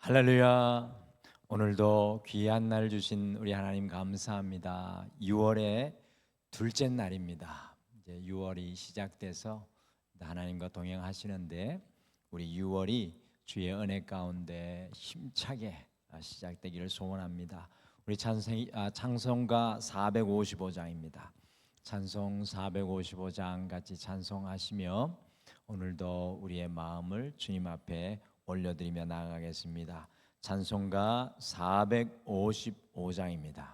할렐루야. 오늘도 귀한 날 주신 우리 하나님 감사합니다. 6월의 둘째 날입니다. 이제 6월이 시작돼서 하나님과 동행하시는데 우리 6월이 주의 은혜 가운데 힘차게 시작되기를 소원합니다. 우리 찬송가 455장입니다. 찬송 455장 같이 찬송하시며 오늘도 우리의 마음을 주님 앞에 올려드리며 나아가겠습니다. 찬송가 455장입니다.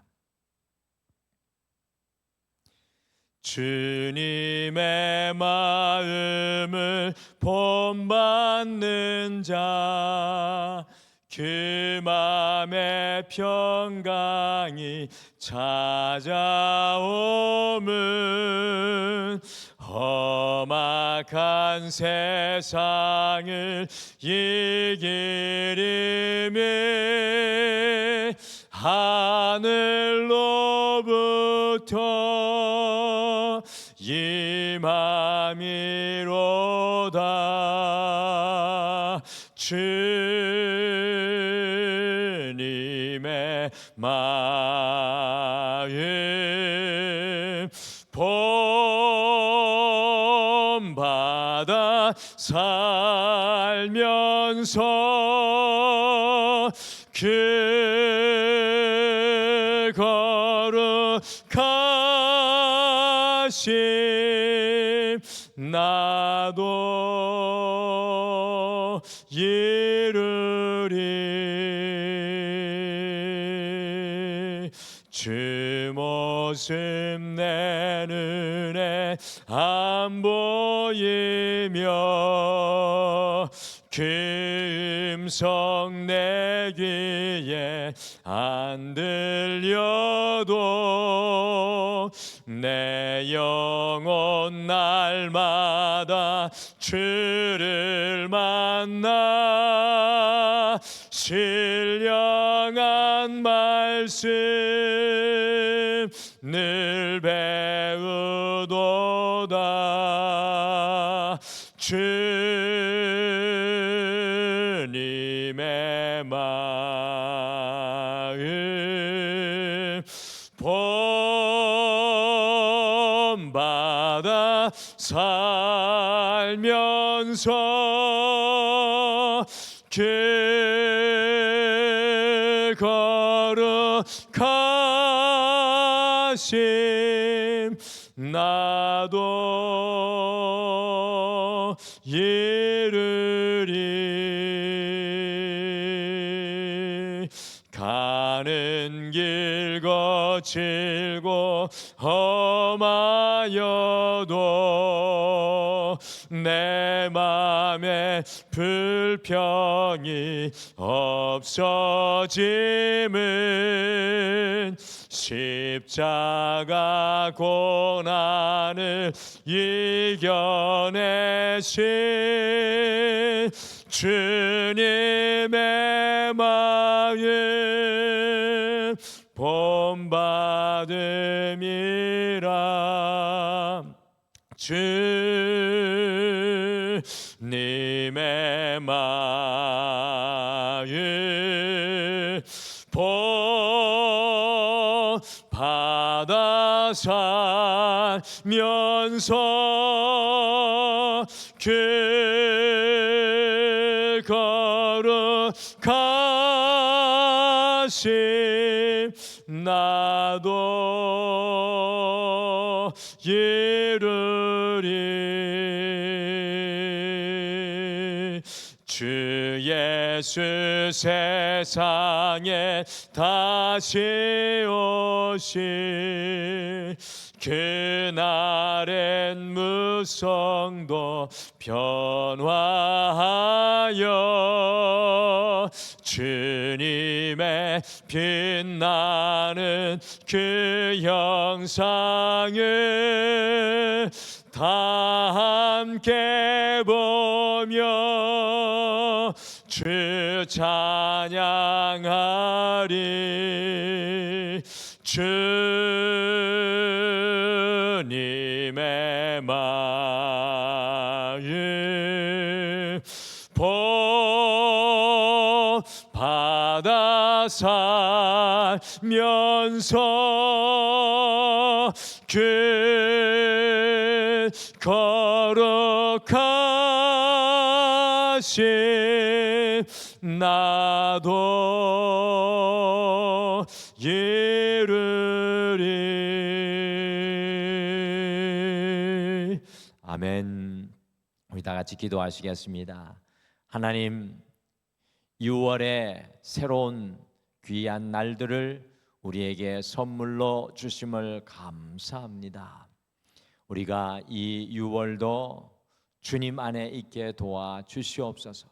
주님의 마음을 본받는 자, 그 맘의 평강이 찾아오면 험악한 세상을 이기리니 하늘로부터 임함이로다. 주님의 마음 본받아 살면서 그 거룩하심 나도 이루리. 주 모습 내 눈에 안 보이며 그 음성 내 귀에 안 들려도 내 영혼 날마다 주를 만나 신령한 말씀 늘 배우도다. 주님의 마음 본받아 살면서 그 거룩하심 나도 이루리. 가는 길 거칠고 험하여도 내 맘에 불평이 없어짐은 십자가 고난을 이겨내신 주님의 마음 본받음이라. 주님의 마음 본받아 살면서 그 거룩하심 나도 이루리. 주 예수 세상에 다시 오실 그날엔 무성도 변화하여 주님의 빛나는 그 형상을 다 함께 보며 주 찬양하리. 주님의 마음 본받아 받아 살면서 그 거룩하신 나도 이르리. 아멘. 우리 다 같이 기도하시겠습니다. 하나님, 6월의 새로운 귀한 날들을 우리에게 선물로 주심을 감사합니다. 우리가 이 6월도 주님 안에 있게 도와 주시옵소서.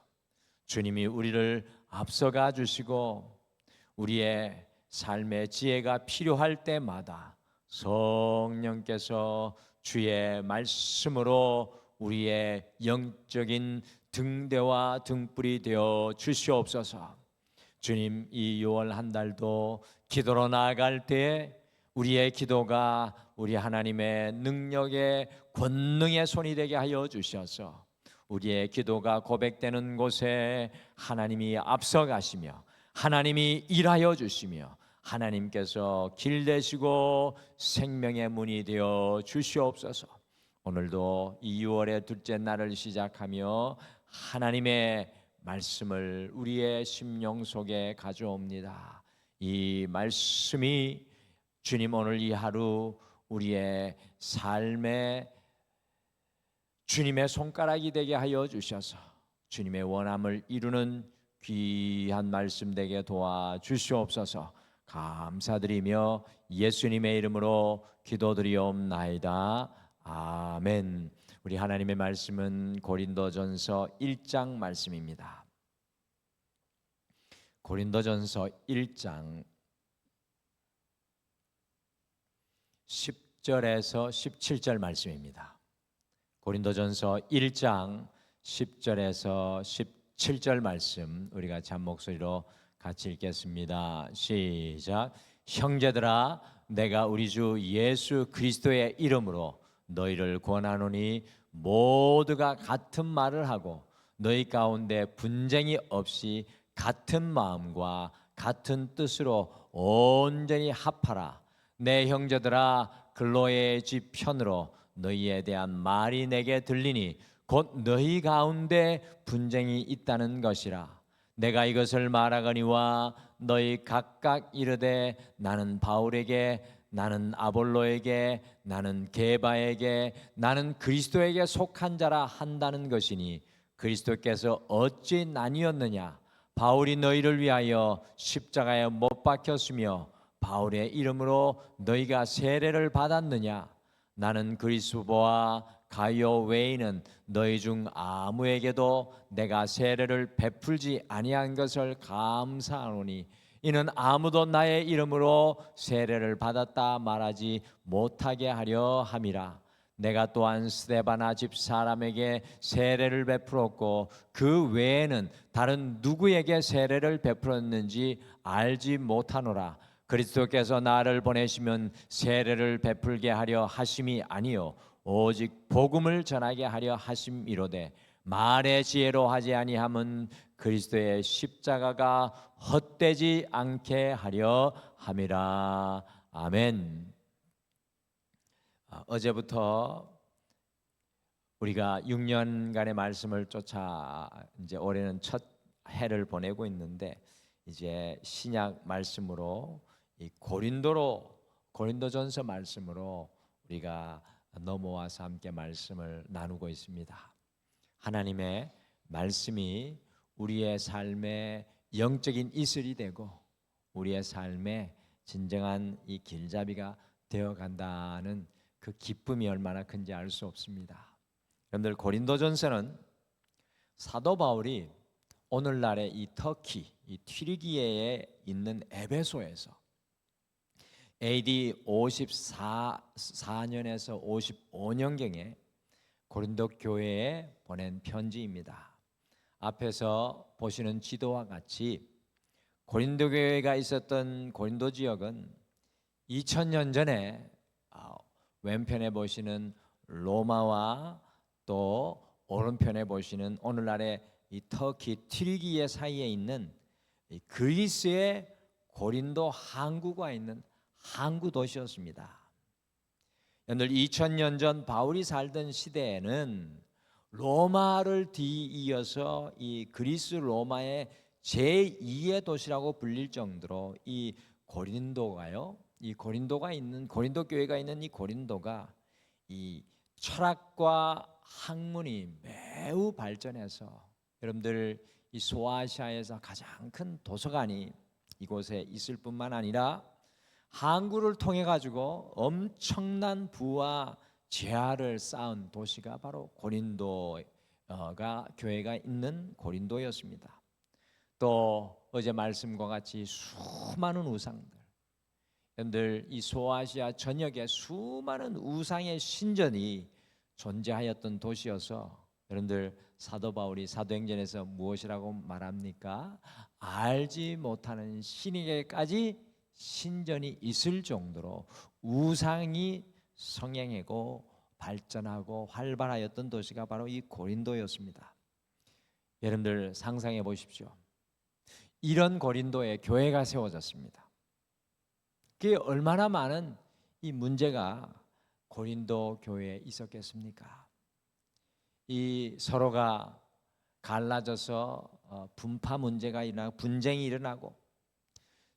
주님이 우리를 앞서가 주시고 우리의 삶의 지혜가 필요할 때마다 성령께서 주의 말씀으로 우리의 영적인 등대와 등불이 되어 주시옵소서. 주님, 이 6월 한 달도 기도로 나아갈 때 우리의 기도가 우리 하나님의 능력의 권능의 손이 되게 하여 주셔서 우리의 기도가 고백되는 곳에 하나님이 앞서가시며 하나님이 일하여 주시며 하나님께서 길 되시고 생명의 문이 되어 주시옵소서. 오늘도 이 6월의 둘째 날을 시작하며 하나님의 말씀을 우리의 심령 속에 가져옵니다. 이 말씀이 주님 오늘 이 하루 우리의 삶에 주님의 손가락이 되게 하여 주셔서 주님의 원함을 이루는 귀한 말씀 되게 도와주시옵소서. 감사드리며 예수님의 이름으로 기도드리옵나이다. 아멘. 우리 하나님의 말씀은 고린도전서 1장 말씀입니다. 고린도전서 1장 10절에서 17절 말씀입니다. 고린도전서 1장 10절에서 17절 말씀 우리가 한 목소리로 같이 읽겠습니다. 시작. 형제들아, 내가 우리 주 예수 그리스도의 이름으로 너희를 권하노니 모두가 같은 말을 하고 너희 가운데 분쟁이 없이 같은 마음과 같은 뜻으로 온전히 합하라. 내 형제들아, 글로의 집 편으로 너희에 대한 말이 내게 들리니 곧 너희 가운데 분쟁이 있다는 것이라. 내가 이것을 말하거니와 너희 각각 이르되 나는 바울에게, 나는 아볼로에게, 나는 게바에게, 나는 그리스도에게 속한 자라 한다는 것이니 그리스도께서 어찌 나뉘었느냐? 바울이 너희를 위하여 십자가에 못 박혔으며 바울의 이름으로 너희가 세례를 받았느냐? 나는 그리스도와 가요 외에는 너희 중 아무에게도 내가 세례를 베풀지 아니한 것을 감사하노니 이는 아무도 나의 이름으로 세례를 받았다 말하지 못하게 하려 함이라. 내가 또한 스데바나 집 사람에게 세례를 베풀었고 그 외에는 다른 누구에게 세례를 베풀었는지 알지 못하노라. 그리스도께서 나를 보내시면 세례를 베풀게 하려 하심이 아니요 오직 복음을 전하게 하려 하심이로되 말의 지혜로 하지 아니함은 그리스도의 십자가가 헛되지 않게 하려 함이라. 아멘. 어제부터 우리가 6년간의 말씀을 쫓아 이제 올해는 첫 해를 보내고 있는데 이제 신약 말씀으로 이 고린도전서 말씀으로 우리가 넘어와서 함께 말씀을 나누고 있습니다. 하나님의 말씀이 우리의 삶의 영적인 이슬이 되고 우리의 삶의 진정한 이 길잡이가 되어 간다는 그 기쁨이 얼마나 큰지 알 수 없습니다. 여러분들, 고린도전서는 사도 바울이 오늘날의 이 터키, 이 튀르기예에 있는 에베소에서 AD 54년에서 55년경에 고린도 교회에 보낸 편지입니다. 앞에서 보시는 지도와 같이 고린도 교회가 있었던 고린도 지역은 2000년 전에 왼편에 보시는 로마와 또 오른편에 보시는 오늘날의 이 터키 튀르기예 사이에 있는 이 그리스의 고린도 항구가 있는 항구 도시였습니다. 오늘 2000년 전 바울이 살던 시대에는 로마를 뒤이어서 이 그리스 로마의 제2의 도시라고 불릴 정도로 이 고린도가요. 이 고린도가 있는 고린도 교회가 있는 이 고린도가 이 철학과 학문이 매우 발전해서 여러분들 이 소아시아에서 가장 큰 도서관이 이곳에 있을 뿐만 아니라 항구를 통해 가지고 엄청난 부와 재화를 쌓은 도시가 바로 고린도가 교회가 있는 고린도였습니다. 또 어제 말씀과 같이 수많은 우상들, 여러분들 이 소아시아 전역에 수많은 우상의 신전이 존재하였던 도시여서 여러분들 사도 바울이 사도행전에서 무엇이라고 말합니까? 알지 못하는 신에게까지 신전이 있을 정도로 우상이 성행하고 발전하고 활발하였던 도시가 바로 이 고린도였습니다. 여러분들 상상해 보십시오. 이런 고린도에 교회가 세워졌습니다. 그게 얼마나 많은 이 문제가 고린도 교회에 있었겠습니까? 이 서로가 갈라져서 분파 문제가 일어나고 분쟁이 일어나고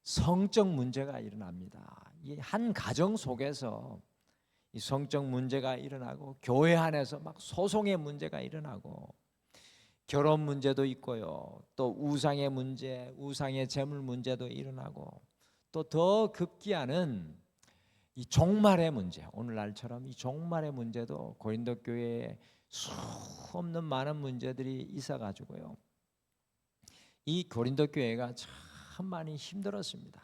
성적 문제가 일어납니다. 이 한 가정 속에서 이 성적 문제가 일어나고 교회 안에서 막 소송의 문제가 일어나고 결혼 문제도 있고요. 또 우상의 문제, 우상의 재물 문제도 일어나고 또 더 급기야는 이 종말의 문제, 오늘날처럼 이 종말의 문제도 고린도 교회에 수 없는 많은 문제들이 있어가지고요. 이 고린도 교회가 참 많이 힘들었습니다.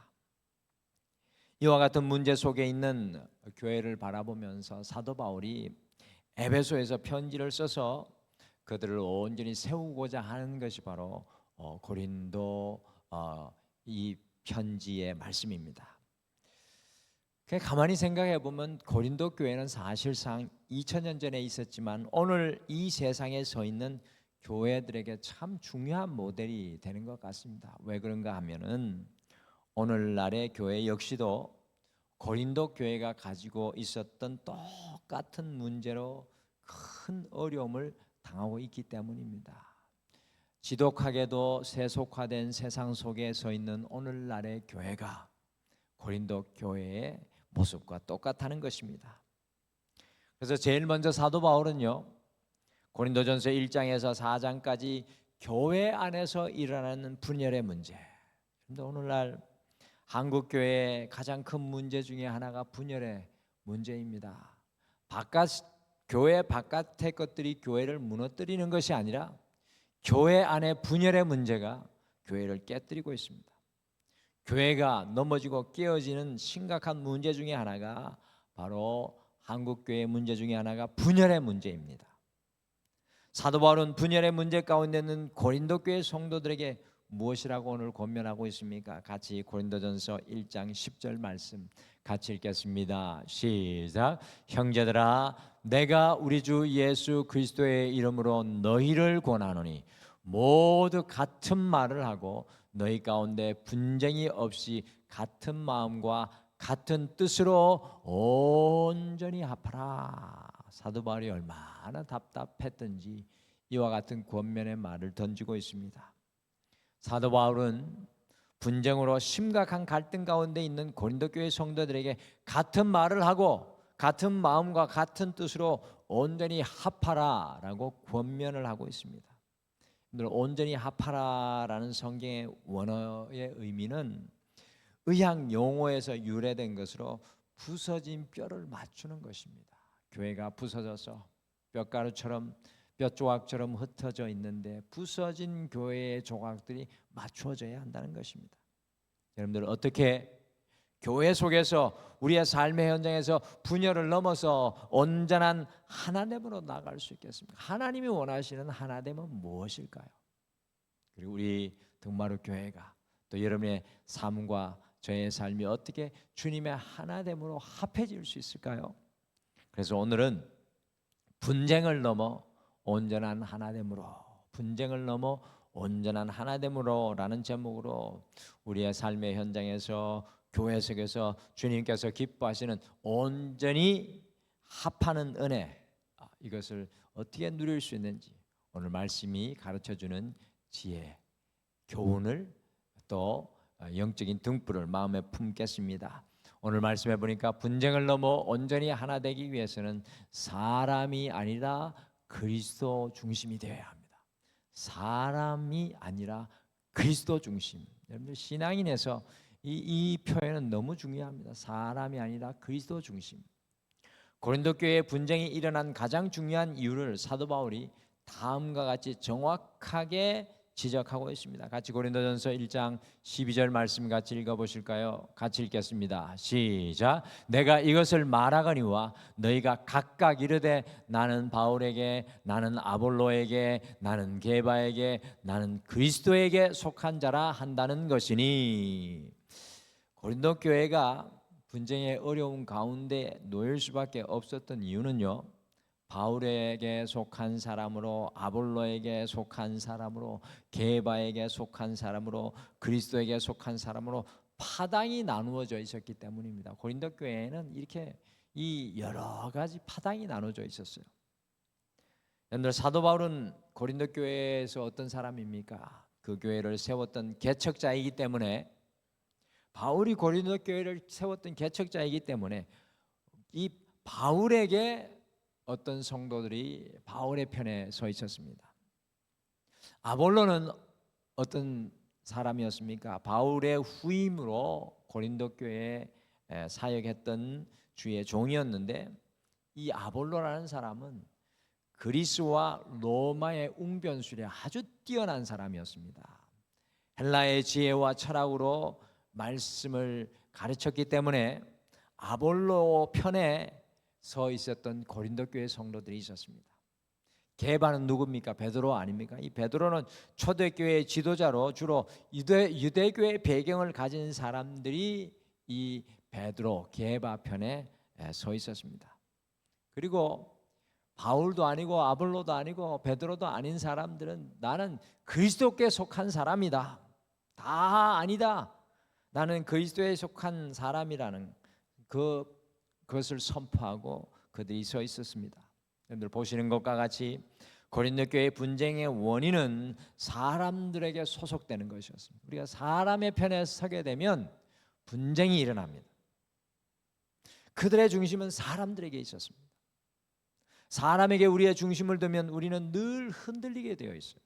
이와 같은 문제 속에 있는 교회를 바라보면서 사도 바울이 에베소에서 편지를 써서 그들을 온전히 세우고자 하는 것이 바로 고린도 이 편지의 말씀입니다. 가만히 생각해 보면 고린도 교회는 사실상 2000년 전에 있었지만 오늘 이 세상에 서 있는 교회들에게 참 중요한 모델이 되는 것 같습니다. 왜 그런가 하면은 오늘날의 교회 역시도 고린도 교회가 가지고 있었던 똑같은 문제로 큰 어려움을 당하고 있기 때문입니다. 지독하게도 세속화된 세상 속에 서 있는 오늘날의 교회가 고린도 교회의 모습과 똑같다는 것입니다. 그래서 제일 먼저 사도 바울은요, 고린도전서 1장에서 4장까지 교회 안에서 일어나는 분열의 문제. 그런데 오늘날 한국 교회의 가장 큰 문제 중에 하나가 분열의 문제입니다. 교회 바깥의 것들이 교회를 무너뜨리는 것이 아니라 교회 안에 분열의 문제가 교회를 깨뜨리고 있습니다. 교회가 넘어지고 깨어지는 심각한 문제 중에 하나가 바로 한국 교회의 문제 중에 하나가 분열의 문제입니다. 사도 바울은 분열의 문제 가운데 있는 고린도 교회 성도들에게 무엇이라고 오늘 권면하고 있습니까? 같이 고린도전서 1장 10절 말씀 같이 읽겠습니다. 시작. 형제들아, 내가 우리 주 예수 그리스도의 이름으로 너희를 권하노니 모두 같은 말을 하고 너희 가운데 분쟁이 없이 같은 마음과 같은 뜻으로 온전히 합하라. 사도 바울이 얼마나 답답했던지 이와 같은 권면의 말을 던지고 있습니다. 사도 바울은 분쟁으로 심각한 갈등 가운데 있는 고린도 교회 성도들에게 같은 말을 하고 같은 마음과 같은 뜻으로 온전히 합하라라고 권면을 하고 있습니다. 온전히 합하라라는 성경의 원어의 의미는 의학 용어에서 유래된 것으로 부서진 뼈를 맞추는 것입니다. 교회가 부서져서 뼈가루처럼 뼈 조각처럼 흩어져 있는데 부서진 교회의 조각들이 맞추어져야 한다는 것입니다. 여러분들 어떻게 교회 속에서 우리의 삶의 현장에서 분열을 넘어서 온전한 하나됨으로 나아갈 수 있겠습니까? 하나님이 원하시는 하나됨은 무엇일까요? 그리고 우리 등마루 교회가 또 여러분의 삶과 저의 삶이 어떻게 주님의 하나됨으로 합해질 수 있을까요? 그래서 오늘은 분쟁을 넘어 온전한 하나됨으로, 분쟁을 넘어 온전한 하나됨으로라는 제목으로 우리의 삶의 현장에서 교회 속에서 주님께서 기뻐하시는 온전히 합하는 은혜, 이것을 어떻게 누릴 수 있는지 오늘 말씀이 가르쳐주는 지혜, 교훈을 또 영적인 등불을 마음에 품겠습니다. 오늘 말씀해 보니까 분쟁을 넘어 온전히 하나 되기 위해서는 사람이 아니라 그리스도 중심이 되어야 합니다. 사람이 아니라 그리스도 중심. 여러분들 신앙인에서 이 표현은 너무 중요합니다. 사람이 아니라 그리스도 중심. 고린도 교회에 분쟁이 일어난 가장 중요한 이유를 사도 바울이 다음과 같이 정확하게 지적하고 있습니다. 같이 고린도전서 1장 12절 말씀 같이 읽어보실까요? 같이 읽겠습니다. 시작. 내가 이것을 말하거니와 너희가 각각 이르되 나는 바울에게, 나는 아볼로에게, 나는 게바에게, 나는 그리스도에게 속한 자라 한다는 것이니. 고린도 교회가 분쟁의 어려운 가운데 놓일 수밖에 없었던 이유는요, 바울에게 속한 사람으로, 아볼로에게 속한 사람으로, 게바에게 속한 사람으로, 그리스도에게 속한 사람으로 파당이 나누어져 있었기 때문입니다. 고린도 교회에는 이렇게 이 여러 가지 파당이 나눠져 있었어요. 여러분들, 사도 바울은 고린도 교회에서 어떤 사람입니까? 그 교회를 세웠던 개척자이기 때문에, 바울이 고린도 교회를 세웠던 개척자이기 때문에 이 바울에게 어떤 성도들이 바울의 편에 서 있었습니다. 아볼로는 어떤 사람이었습니까? 바울의 후임으로 고린도 교회에 사역했던 주의 종이었는데, 이 아볼로라는 사람은 그리스와 로마의 웅변술에 아주 뛰어난 사람이었습니다. 헬라의 지혜와 철학으로 말씀을 가르쳤기 때문에 아볼로 편에 서 있었던 고린도 교회 성도들이 있었습니다. 게바는 누굽니까? 베드로 아닙니까? 이 베드로는 초대교회의 지도자로 주로 유대교의 배경을 가진 사람들이 이 베드로, 게바 편에 서 있었습니다. 그리고 바울도 아니고 아볼로도 아니고 베드로도 아닌 사람들은 나는 그리스도께 속한 사람이다, 다 아니다, 나는 그리스도에 속한 사람이라는 그것을 선포하고 그들이 서 있었습니다. 여러분들 보시는 것과 같이 고린도 교회의 분쟁의 원인은 사람들에게 소속되는 것이었습니다. 우리가 사람의 편에 서게 되면 분쟁이 일어납니다. 그들의 중심은 사람들에게 있었습니다. 사람에게 우리의 중심을 두면 우리는 늘 흔들리게 되어 있어요.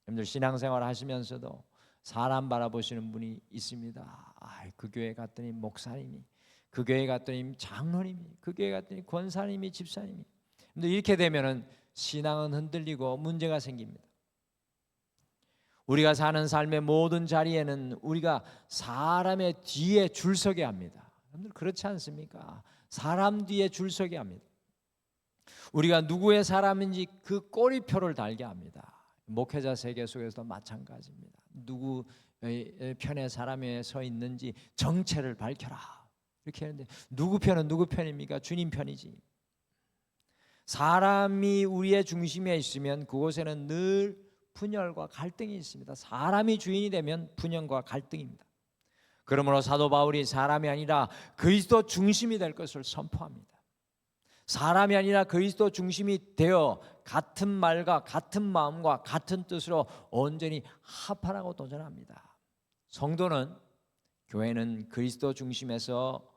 여러분들 신앙생활 하시면서도 사람 바라보시는 분이 있습니다. 그 교회 갔더니 목사님이, 그 교회 갔더니 장로님이, 그 교회 갔더니 권사님이, 집사님이. 근데 이렇게 되면은 신앙은 흔들리고 문제가 생깁니다. 우리가 사는 삶의 모든 자리에는 우리가 사람의 뒤에 줄 서게 합니다. 여러분들 그렇지 않습니까? 사람 뒤에 줄 서게 합니다. 우리가 누구의 사람인지 그 꼬리표를 달게 합니다. 목회자 세계 속에서도 마찬가지입니다. 누구 편에 사람이 서 있는지 정체를 밝혀라, 이렇게 하는데 누구 편은 누구 편입니까? 주님 편이지. 사람이 우리의 중심에 있으면 그곳에는 늘 분열과 갈등이 있습니다. 사람이 주인이 되면 분열과 갈등입니다. 그러므로 사도 바울이 사람이 아니라 그리스도 중심이 될 것을 선포합니다. 사람이 아니라 그리스도 중심이 되어 같은 말과 같은 마음과 같은 뜻으로 온전히 합하라고 도전합니다. 성도는, 교회는 그리스도 중심에서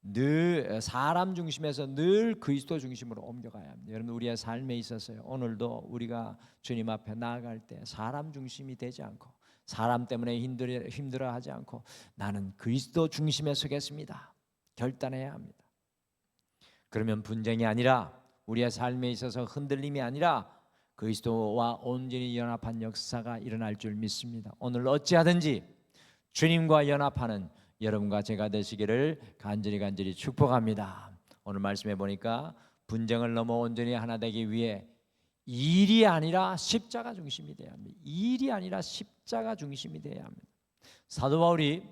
늘, 사람 중심에서 늘 그리스도 중심으로 옮겨가야 합니다. 여러분, 우리의 삶에 있어서요, 오늘도 우리가 주님 앞에 나아갈 때 사람 중심이 되지 않고 사람 때문에 힘들어하지 않고 나는 그리스도 중심에 서겠습니다, 결단해야 합니다. 그러면 분쟁이 아니라, 우리의 삶에 있어서 흔들림이 아니라 그리스도와 온전히 연합한 역사가 일어날 줄 믿습니다. 오늘 어찌하든지 주님과 연합하는 여러분과 제가 되시기를 간절히 축복합니다. 오늘 말씀해 보니까 분쟁을 넘어 온전히 하나 되기 위해 일이 아니라 십자가 중심이 되어야 합니다. 일이 아니라 십자가 중심이 되어야 합니다. 사도 바울이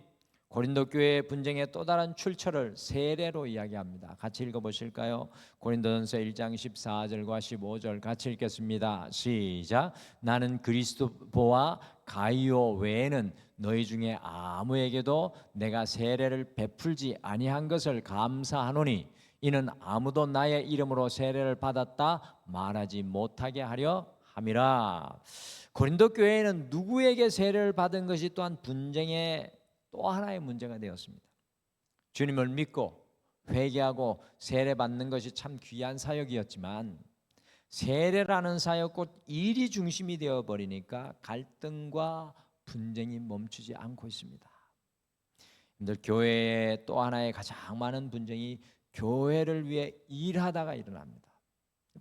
고린도 교회의 분쟁의 또 다른 출처를 세례로 이야기합니다. 같이 읽어보실까요? 고린도전서 1장 14절과 15절 같이 읽겠습니다. 시작. 나는 그리스도와 가이오 외에는 너희 중에 아무에게도 내가 세례를 베풀지 아니한 것을 감사하노니 이는 아무도 나의 이름으로 세례를 받았다 말하지 못하게 하려 함이라. 고린도 교회에는 누구에게 세례를 받은 것이 또한 분쟁의 또 하나의 문제가 되었습니다. 주님을 믿고 회개하고 세례 받는 것이 참 귀한 사역이었지만 세례라는 사역 곧 일이 중심이 되어 버리니까 갈등과 분쟁이 멈추지 않고 있습니다. 여러분들, 교회의 또 하나의 가장 많은 분쟁이 교회를 위해 일하다가 일어납니다.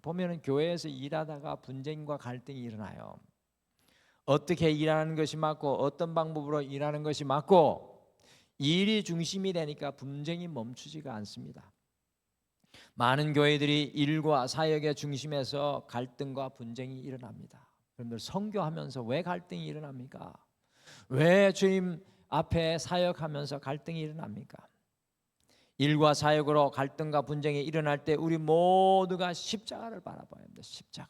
보면은 교회에서 일하다가 분쟁과 갈등이 일어나요. 어떻게 일하는 것이 맞고 어떤 방법으로 일하는 것이 맞고 일이 중심이 되니까 분쟁이 멈추지가 않습니다. 많은 교회들이 일과 사역의 중심에서 갈등과 분쟁이 일어납니다. 여러분들, 선교하면서 왜 갈등이 일어납니까? 왜 주님 앞에 사역하면서 갈등이 일어납니까? 일과 사역으로 갈등과 분쟁이 일어날 때 우리 모두가 십자가를 바라봐야 합니다. 십자가.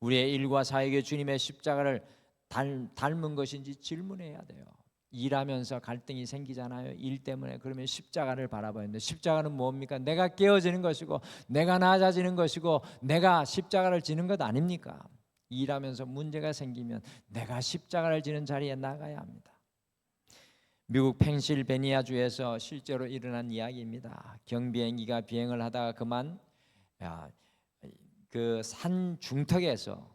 우리의 일과 사역의 주님의 십자가를 닮은 것인지 질문해야 돼요. 일하면서 갈등이 생기잖아요. 일 때문에. 그러면 십자가를 바라봐야 하는데, 십자가는 뭡니까? 내가 깨어지는 것이고 내가 낮아지는 것이고 내가 십자가를 지는 것 아닙니까? 일하면서 문제가 생기면 내가 십자가를 지는 자리에 나가야 합니다. 미국 펜실베니아주에서 실제로 일어난 이야기입니다. 경비행기가 비행을 하다가 그만 그 산 중턱에서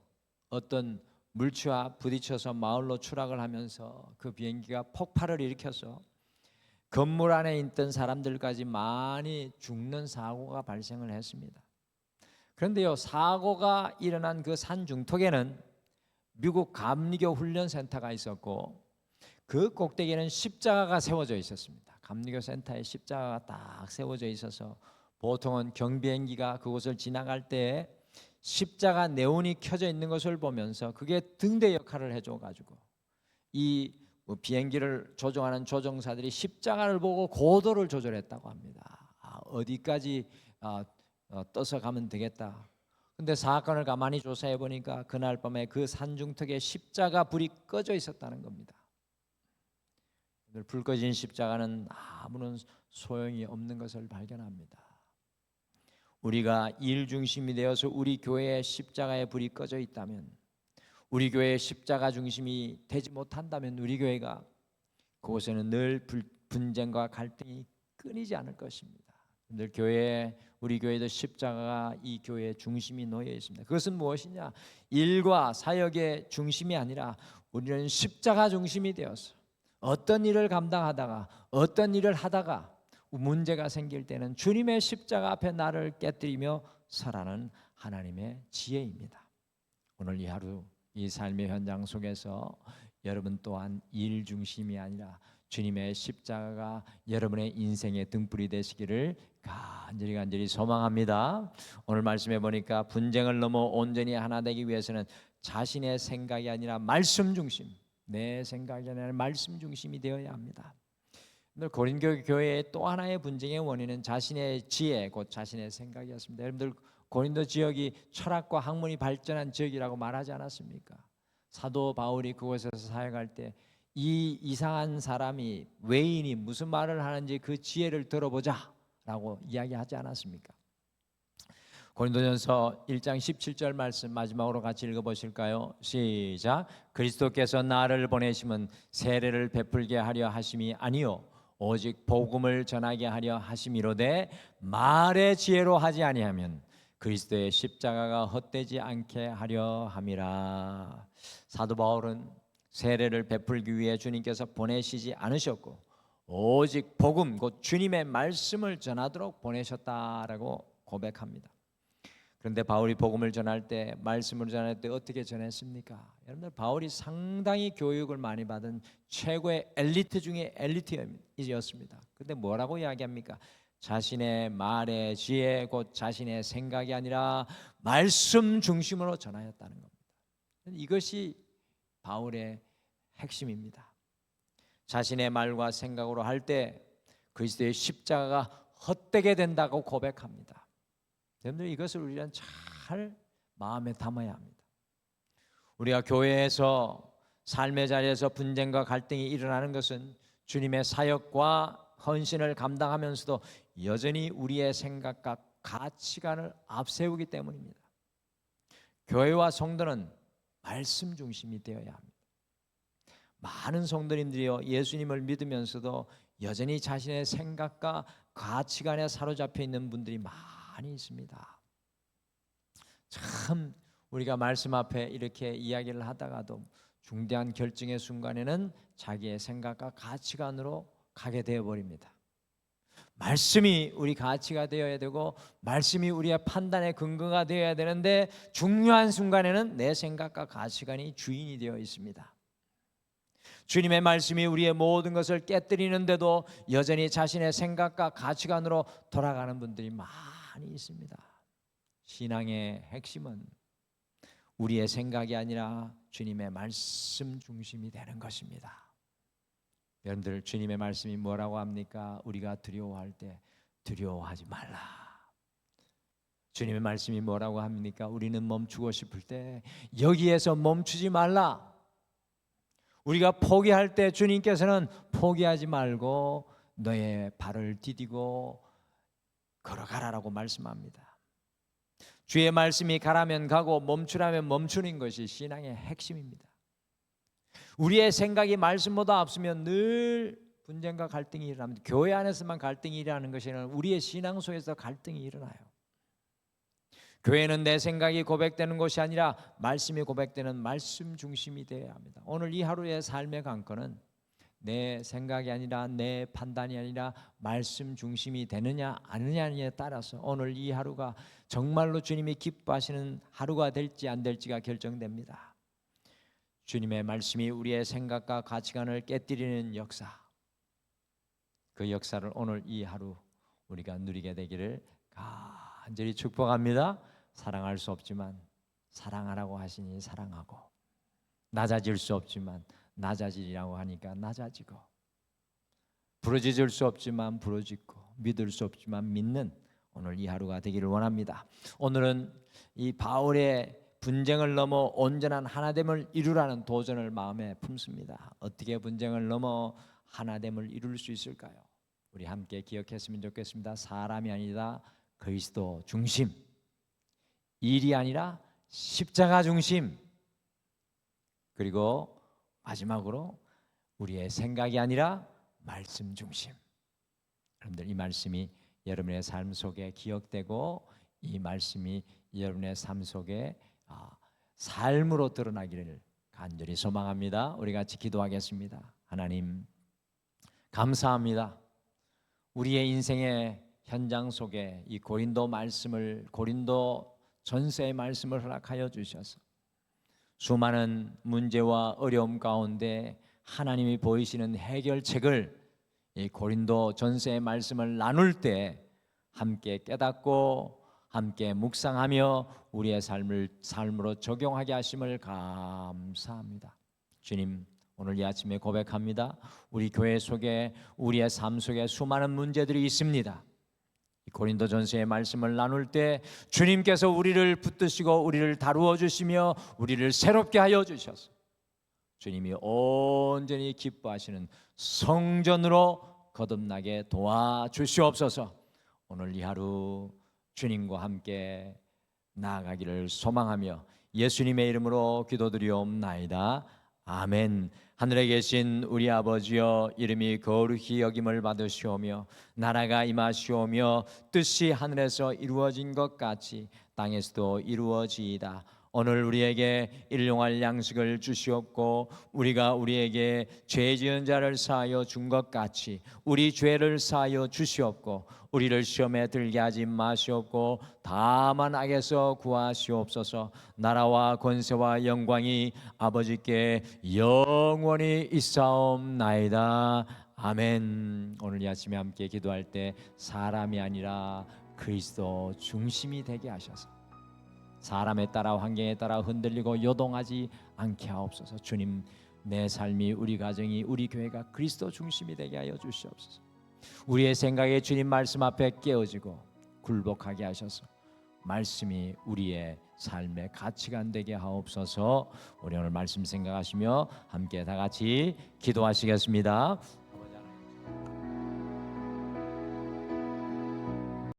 어떤 물체와 부딪혀서 마을로 추락을 하면서 그 비행기가 폭발을 일으켜서 건물 안에 있던 사람들까지 많이 죽는 사고가 발생을 했습니다. 그런데요, 사고가 일어난 그 산 중턱에는 미국 감리교 훈련센터가 있었고 그 꼭대기에는 십자가가 세워져 있었습니다. 감리교 센터에 십자가가 딱 세워져 있어서 보통은 경비행기가 그곳을 지나갈 때 십자가 네온이 켜져 있는 것을 보면서 그게 등대 역할을 해줘가지고 이 비행기를 조종하는 조종사들이 십자가를 보고 고도를 조절했다고 합니다. 어디까지 떠서 가면 되겠다. 근데 사건을 가만히 조사해 보니까 그날 밤에 그 산중턱에 십자가 불이 꺼져 있었다는 겁니다. 불 꺼진 십자가는 아무런 소용이 없는 것을 발견합니다. 우리가 일 중심이 되어서 우리 교회의 십자가에 불이 꺼져 있다면, 우리 교회의 십자가 중심이 되지 못한다면 우리 교회가 그곳에는 늘 분쟁과 갈등이 끊이지 않을 것입니다. 늘 우리 교회도 십자가가 이 교회의 중심이 놓여 있습니다. 그것은 무엇이냐? 일과 사역의 중심이 아니라 우리는 십자가 중심이 되어서 어떤 일을 감당하다가 어떤 일을 하다가 문제가 생길 때는 주님의 십자가 앞에 나를 깨뜨리며 설하는 하나님의 지혜입니다. 오늘 이 하루 이 삶의 현장 속에서 여러분 또한 일 중심이 아니라 주님의 십자가가 여러분의 인생의 등불이 되시기를 간절히 소망합니다. 오늘 말씀해 보니까 분쟁을 넘어 온전히 하나 되기 위해서는 자신의 생각이 아니라 말씀 중심, 내 생각이 아니라 말씀 중심이 되어야 합니다. 고린도 교회의 또 하나의 분쟁의 원인은 자신의 지혜, 곧 자신의 생각이었습니다. 여러분들, 고린도 지역이 철학과 학문이 발전한 지역이라고 말하지 않았습니까? 사도 바울이 그곳에서 사역할 때 이 이상한 사람이, 외인이 무슨 말을 하는지 그 지혜를 들어보자라고 이야기하지 않았습니까? 고린도전서 1장 17절 말씀 마지막으로 같이 읽어보실까요? 시작. 그리스도께서 나를 보내심은 세례를 베풀게 하려 하심이 아니요 오직 복음을 전하게 하려 하심이로되 말의 지혜로 하지 아니하면 그리스도의 십자가가 헛되지 않게 하려 함이라. 사도 바울은 세례를 베풀기 위해 주님께서 보내시지 않으셨고 오직 복음, 곧 주님의 말씀을 전하도록 보내셨다라고 고백합니다. 그런데 바울이 복음을 전할 때, 말씀을 전할 때 어떻게 전했습니까? 여러분들, 바울이 상당히 교육을 많이 받은 최고의 엘리트 중에 엘리트였습니다. 그런데 뭐라고 이야기합니까? 자신의 말의 지혜, 곧 자신의 생각이 아니라 말씀 중심으로 전하였다는 겁니다. 이것이 바울의 핵심입니다. 자신의 말과 생각으로 할 때 그리스도의 십자가가 헛되게 된다고 고백합니다. 여러분들 이것을 우리는 잘 마음에 담아야 합니다. 우리가 교회에서 삶의 자리에서 분쟁과 갈등이 일어나는 것은 주님의 사역과 헌신을 감당하면서도 여전히 우리의 생각과 가치관을 앞세우기 때문입니다. 교회와 성도는 말씀 중심이 되어야 합니다. 많은 성도님들이요, 예수님을 믿으면서도 여전히 자신의 생각과 가치관에 사로잡혀 있는 분들이 많이 있습니다. 참 우리가 말씀 앞에 이렇게 이야기를 하다가도 중대한 결정의 순간에는 자기의 생각과 가치관으로 가게 되어버립니다. 말씀이 우리 가치가 되어야 되고 말씀이 우리의 판단의 근거가 되어야 되는데 중요한 순간에는 내 생각과 가치관이 주인이 되어 있습니다. 주님의 말씀이 우리의 모든 것을 깨뜨리는데도 여전히 자신의 생각과 가치관으로 돌아가는 분들이 많이 있습니다. 신앙의 핵심은 우리의 생각이 아니라 주님의 말씀 중심이 되는 것입니다. 여러분들, 주님의 말씀이 뭐라고 합니까? 우리가 두려워할 때 두려워하지 말라. 주님의 말씀이 뭐라고 합니까? 우리는 멈추고 싶을 때 여기에서 멈추지 말라. 우리가 포기할 때 주님께서는 포기하지 말고 너의 발을 디디고 걸어가라라고 말씀합니다. 주의 말씀이 가라면 가고 멈추라면 멈추는 것이 신앙의 핵심입니다. 우리의 생각이 말씀보다 앞서면 늘 분쟁과 갈등이 일어납니다. 교회 안에서만 갈등이 일어나는 것이 아니라 우리의 신앙 속에서 갈등이 일어나요. 교회는 내 생각이 고백되는 것이 아니라 말씀이 고백되는 말씀 중심이 되어야 합니다. 오늘 이 하루의 삶의 관건은 내 생각이 아니라 내 판단이 아니라 말씀 중심이 되느냐 아니냐에 따라서 오늘 이 하루가 정말로 주님이 기뻐하시는 하루가 될지 안 될지가 결정됩니다. 주님의 말씀이 우리의 생각과 가치관을 깨뜨리는 역사, 그 역사를 오늘 이 하루 우리가 누리게 되기를 간절히 축복합니다. 사랑할 수 없지만 사랑하라고 하시니 사랑하고, 낮아질 수 없지만 낮아지라고 하니까 낮아지고, 부러질 수 없지만 부러지고, 믿을 수 없지만 믿는 오늘 이 하루가 되기를 원합니다. 오늘은 이 바울의 분쟁을 넘어 온전한 하나됨을 이루라는 도전을 마음에 품습니다. 어떻게 분쟁을 넘어 하나됨을 이룰 수 있을까요? 우리 함께 기억했으면 좋겠습니다. 사람이 아니라 그리스도 중심, 일이 아니라 십자가 중심, 그리고 마지막으로 우리의 생각이 아니라 말씀 중심. 여러분들, 이 말씀이 여러분의 삶 속에 기억되고 이 말씀이 여러분의 삶 속에 삶으로 드러나기를 간절히 소망합니다. 우리 같이 기도하겠습니다. 하나님, 감사합니다. 우리의 인생의 현장 속에 이 고린도 말씀을, 고린도 전서의 말씀을 허락하여 주셔서 수많은 문제와 어려움 가운데 하나님이 보이시는 해결책을 이 고린도 전서의 말씀을 나눌 때 함께 깨닫고 함께 묵상하며 우리의 삶으로 적용하게 하심을 감사합니다. 주님, 오늘 이 아침에 고백합니다. 우리 교회 속에, 우리의 삶 속에 수많은 문제들이 있습니다. 고린도전서의 말씀을 나눌 때 주님께서 우리를 붙드시고 우리를 다루어 주시며 우리를 새롭게 하여 주셔서 주님이 온전히 기뻐하시는 성전으로 거듭나게 도와주시옵소서. 오늘 이 하루 주님과 함께 나아가기를 소망하며 예수님의 이름으로 기도드리옵나이다. 아멘. 하늘에 계신 우리 아버지여, 이름이 거룩히 여김을 받으시오며 나라가 임하시오며 뜻이 하늘에서 이루어진 것 같이 땅에서도 이루어지이다. 오늘 우리에게 일용할 양식을 주시옵고 우리가 우리에게 죄 지은 자를 사하여 준 것 같이 우리 죄를 사하여 주시옵고 우리를 시험에 들게 하지 마시옵고 다만 악에서 구하시옵소서. 나라와 권세와 영광이 아버지께 영원히 있사옵나이다. 아멘. 오늘 이 아침에 함께 기도할 때 사람이 아니라 그리스도 중심이 되게 하셔서 사람에 따라 환경에 따라 흔들리고 요동하지 않게 하옵소서. 주님, 내 삶이, 우리 가정이, 우리 교회가 그리스도 중심이 되게 하여 주시옵소서. 우리의 생각에 주님 말씀 앞에 깨어지고 굴복하게 하셔서 말씀이 우리의 삶의 가치관 되게 하옵소서. 우리 오늘 말씀 생각하시며 함께 다 같이 기도하시겠습니다.